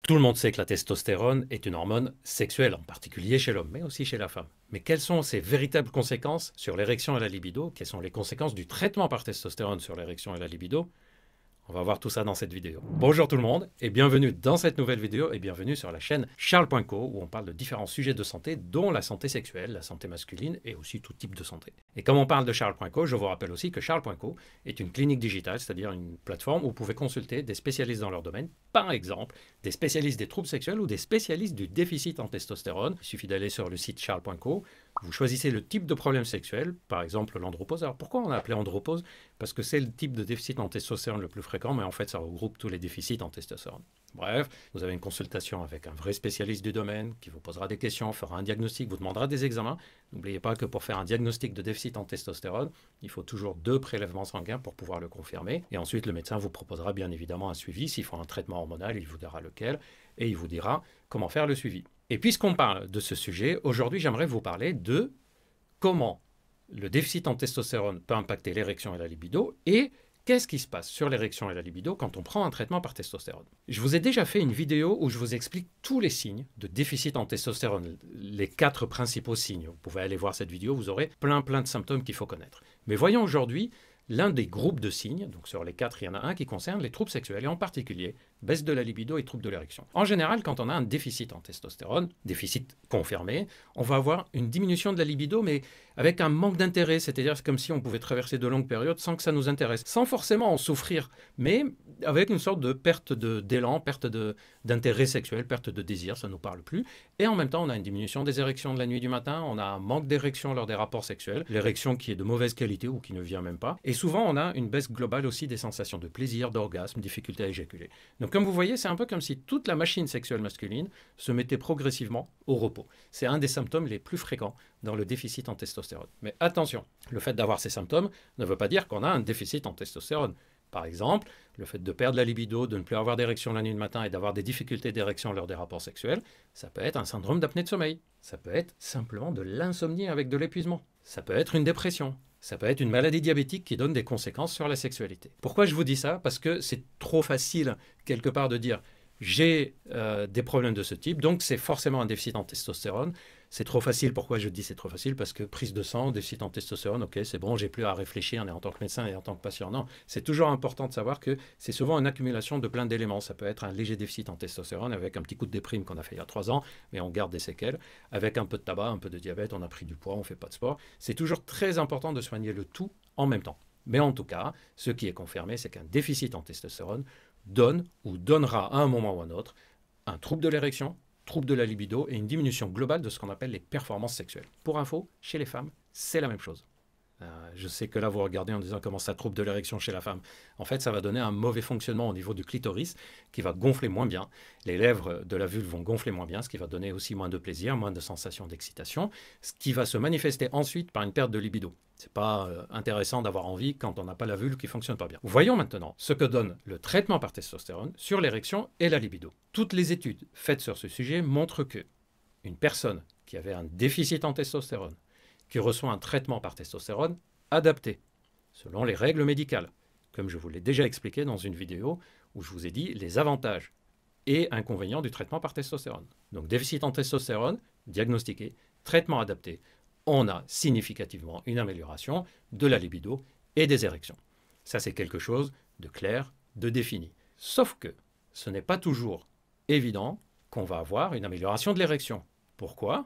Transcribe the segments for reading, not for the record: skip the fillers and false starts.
Tout le monde sait que la testostérone est une hormone sexuelle, en particulier chez l'homme, mais aussi chez la femme. Mais quelles sont ses véritables conséquences sur l'érection et la libido? Quelles sont les conséquences du traitement par testostérone sur l'érection et la libido? On va voir tout ça dans cette vidéo. Bonjour tout le monde et bienvenue dans cette nouvelle vidéo et bienvenue sur la chaîne Charles.co où on parle de différents sujets de santé dont la santé sexuelle, la santé masculine et aussi tout type de santé. Et comme on parle de Charles.co, je vous rappelle aussi que Charles.co est une clinique digitale, c'est-à-dire une plateforme où vous pouvez consulter des spécialistes dans leur domaine, par exemple des spécialistes des troubles sexuels ou des spécialistes du déficit en testostérone. Il suffit d'aller sur le site Charles.co. Vous choisissez le type de problème sexuel, par exemple l'andropause. Alors pourquoi on a appelé andropause? Parce que c'est le type de déficit en testostérone le plus fréquent, mais en fait ça regroupe tous les déficits en testostérone. Bref, vous avez une consultation avec un vrai spécialiste du domaine qui vous posera des questions, fera un diagnostic, vous demandera des examens. N'oubliez pas que pour faire un diagnostic de déficit en testostérone, il faut toujours 2 prélèvements sanguins pour pouvoir le confirmer. Et ensuite, le médecin vous proposera bien évidemment un suivi. S'il faut un traitement hormonal, il vous dira lequel et il vous dira comment faire le suivi. Et puisqu'on parle de ce sujet, aujourd'hui j'aimerais vous parler de comment le déficit en testostérone peut impacter l'érection et la libido et qu'est-ce qui se passe sur l'érection et la libido quand on prend un traitement par testostérone. Je vous ai déjà fait une vidéo où je vous explique tous les signes de déficit en testostérone, les 4 principaux signes. Vous pouvez aller voir cette vidéo, vous aurez plein de symptômes qu'il faut connaître. Mais voyons aujourd'hui l'un des groupes de signes, donc sur les 4, il y en a un qui concerne les troubles sexuels, et en particulier baisse de la libido et troubles de l'érection. En général, quand on a un déficit en testostérone, déficit confirmé, on va avoir une diminution de la libido, mais avec un manque d'intérêt, c'est-à-dire c'est comme si on pouvait traverser de longues périodes sans que ça nous intéresse, sans forcément en souffrir, mais avec une sorte de perte d'élan, perte d'intérêt sexuel, perte de désir, ça ne nous parle plus, et en même temps, on a une diminution des érections de la nuit du matin, on a un manque d'érection lors des rapports sexuels, l'érection qui est de mauvaise qualité ou qui ne vient même pas, et souvent on a une baisse globale aussi des sensations de plaisir, d'orgasme, difficulté à éjaculer. Donc comme vous voyez, c'est un peu comme si toute la machine sexuelle masculine se mettait progressivement au repos. C'est un des symptômes les plus fréquents dans le déficit en testostérone. Mais attention, le fait d'avoir ces symptômes ne veut pas dire qu'on a un déficit en testostérone. Par exemple, le fait de perdre la libido, de ne plus avoir d'érection la nuit du matin et d'avoir des difficultés d'érection lors des rapports sexuels, ça peut être un syndrome d'apnée de sommeil. Ça peut être simplement de l'insomnie avec de l'épuisement. Ça peut être une dépression. Ça peut être une maladie diabétique qui donne des conséquences sur la sexualité. Pourquoi je vous dis ça? Parce que c'est trop facile, quelque part, de dire j'ai des problèmes de ce type, donc c'est forcément un déficit en testostérone. C'est trop facile. Pourquoi je dis c'est trop facile? Parce que prise de sang, déficit en testostérone, ok, c'est bon, j'ai plus à réfléchir en tant que médecin et en tant que patient. Non, c'est toujours important de savoir que c'est souvent une accumulation de plein d'éléments. Ça peut être un léger déficit en testostérone avec un petit coup de déprime qu'on a fait il y a 3 ans, mais on garde des séquelles. Avec un peu de tabac, un peu de diabète, on a pris du poids, on ne fait pas de sport. C'est toujours très important de soigner le tout en même temps. Mais en tout cas, ce qui est confirmé, c'est qu'un déficit en testostérone donne ou donnera à un moment ou à un autre un trouble de l'érection, trouble de la libido et une diminution globale de ce qu'on appelle les performances sexuelles. Pour info, chez les femmes, c'est la même chose. Je sais que là, vous regardez en disant comment ça trouble de l'érection chez la femme. En fait, ça va donner un mauvais fonctionnement au niveau du clitoris qui va gonfler moins bien. Les lèvres de la vulve vont gonfler moins bien, ce qui va donner aussi moins de plaisir, moins de sensations d'excitation, ce qui va se manifester ensuite par une perte de libido. C'est pas intéressant d'avoir envie quand on n'a pas la vulve qui fonctionne pas bien. Voyons maintenant ce que donne le traitement par testostérone sur l'érection et la libido. Toutes les études faites sur ce sujet montrent que une personne qui avait un déficit en testostérone, qui reçoit un traitement par testostérone adapté, selon les règles médicales, comme je vous l'ai déjà expliqué dans une vidéo où je vous ai dit les avantages et inconvénients du traitement par testostérone. Donc déficit en testostérone, diagnostiqué, traitement adapté, on a significativement une amélioration de la libido et des érections. Ça, c'est quelque chose de clair, de défini. Sauf que ce n'est pas toujours évident qu'on va avoir une amélioration de l'érection. Pourquoi ?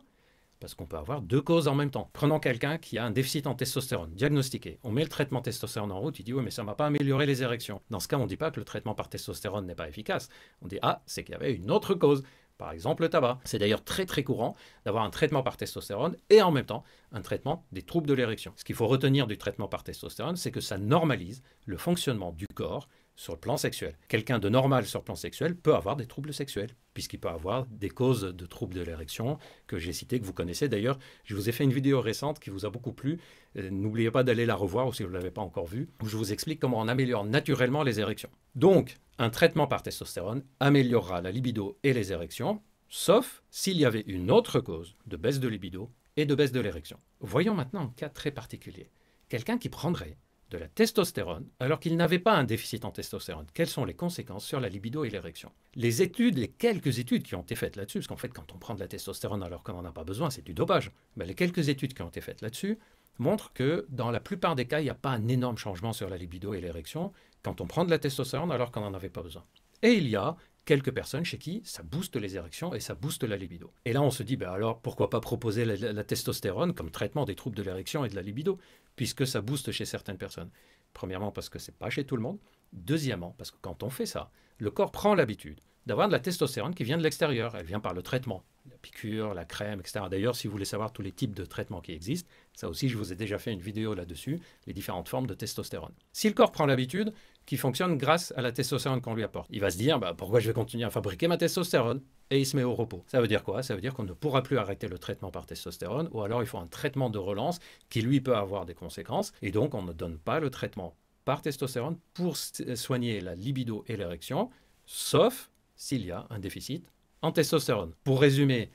Parce qu'on peut avoir 2 causes en même temps. Prenons quelqu'un qui a un déficit en testostérone, diagnostiqué. On met le traitement testostérone en route, il dit « oui, mais ça ne m'a pas amélioré les érections ». Dans ce cas, on ne dit pas que le traitement par testostérone n'est pas efficace. On dit « ah, c'est qu'il y avait une autre cause ». Par exemple, le tabac. C'est d'ailleurs très courant d'avoir un traitement par testostérone et en même temps un traitement des troubles de l'érection. Ce qu'il faut retenir du traitement par testostérone, c'est que ça normalise le fonctionnement du corps sur le plan sexuel. Quelqu'un de normal sur le plan sexuel peut avoir des troubles sexuels, puisqu'il peut avoir des causes de troubles de l'érection que j'ai citées, que vous connaissez. D'ailleurs, je vous ai fait une vidéo récente qui vous a beaucoup plu. N'oubliez pas d'aller la revoir, ou si vous ne l'avez pas encore vue, où je vous explique comment on améliore naturellement les érections. Donc, un traitement par testostérone améliorera la libido et les érections, sauf s'il y avait une autre cause de baisse de libido et de baisse de l'érection. Voyons maintenant un cas très particulier. Quelqu'un qui prendrait de la testostérone alors qu'ils n'avaient pas un déficit en testostérone. Quelles sont les conséquences sur la libido et l'érection? Les études, les quelques études qui ont été faites là-dessus, parce qu'en fait quand on prend de la testostérone alors qu'on n'en a pas besoin, c'est du dopage, mais les quelques études qui ont été faites là-dessus montrent que dans la plupart des cas, il n'y a pas un énorme changement sur la libido et l'érection quand on prend de la testostérone alors qu'on n'en avait pas besoin. Et il y a quelques personnes chez qui ça booste les érections et ça booste la libido. Et là, on se dit, ben alors pourquoi pas proposer la testostérone comme traitement des troubles de l'érection et de la libido, puisque ça booste chez certaines personnes. Premièrement, parce que ce n'est pas chez tout le monde. Deuxièmement, parce que quand on fait ça, le corps prend l'habitude d'avoir de la testostérone qui vient de l'extérieur. Elle vient par le traitement, la piqûre, la crème, etc. D'ailleurs, si vous voulez savoir tous les types de traitements qui existent, ça aussi, je vous ai déjà fait une vidéo là-dessus, les différentes formes de testostérone. Si le corps prend l'habitude, qui fonctionne grâce à la testostérone qu'on lui apporte, il va se dire, bah, pourquoi je vais continuer à fabriquer ma testostérone? Et il se met au repos. Ça veut dire quoi? Ça veut dire qu'on ne pourra plus arrêter le traitement par testostérone, ou alors il faut un traitement de relance qui, lui, peut avoir des conséquences, et donc on ne donne pas le traitement par testostérone pour soigner la libido et l'érection, sauf s'il y a un déficit en testostérone. Pour résumer,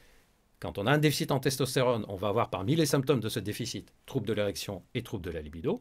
quand on a un déficit en testostérone, on va avoir parmi les symptômes de ce déficit troubles de l'érection et troubles de la libido.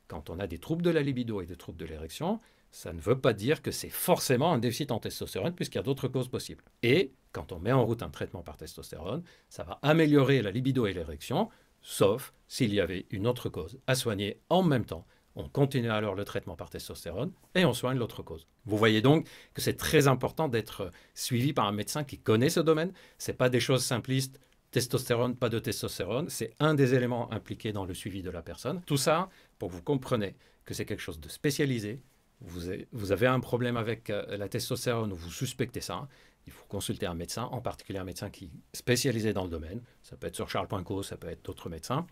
Quand on a des troubles de la libido et des troubles de l'érection, ça ne veut pas dire que c'est forcément un déficit en testostérone puisqu'il y a d'autres causes possibles. Et quand on met en route un traitement par testostérone, ça va améliorer la libido et l'érection, sauf s'il y avait une autre cause à soigner en même temps. On continue alors le traitement par testostérone et on soigne l'autre cause. Vous voyez donc que c'est très important d'être suivi par un médecin qui connaît ce domaine. Ce n'est pas des choses simplistes, testostérone, pas de testostérone. C'est un des éléments impliqués dans le suivi de la personne. Tout ça pour que vous compreniez que c'est quelque chose de spécialisé. Vous avez un problème avec la testostérone ou vous suspectez ça, il faut consulter un médecin, en particulier un médecin qui est spécialisé dans le domaine. Ça peut être sur Charles.co, ça peut être d'autres médecins.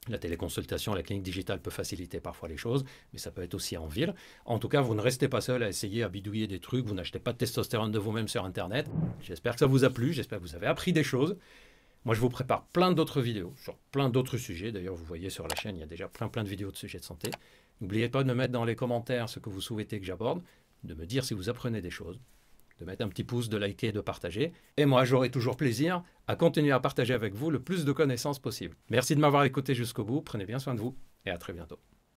La téléconsultation, la clinique digitale peut faciliter parfois les choses, mais ça peut être aussi en ville. En tout cas, vous ne restez pas seul à essayer à bidouiller des trucs, vous n'achetez pas de testostérone de vous-même sur Internet. J'espère que ça vous a plu, j'espère que vous avez appris des choses. Moi, je vous prépare plein d'autres vidéos sur plein d'autres sujets. D'ailleurs, vous voyez sur la chaîne, il y a déjà plein de vidéos de sujets de santé. N'oubliez pas de me mettre dans les commentaires ce que vous souhaitez que j'aborde, de me dire si vous apprenez des choses, de mettre un petit pouce, de liker, de partager. Et moi, j'aurai toujours plaisir à continuer à partager avec vous le plus de connaissances possible. Merci de m'avoir écouté jusqu'au bout, prenez bien soin de vous et à très bientôt.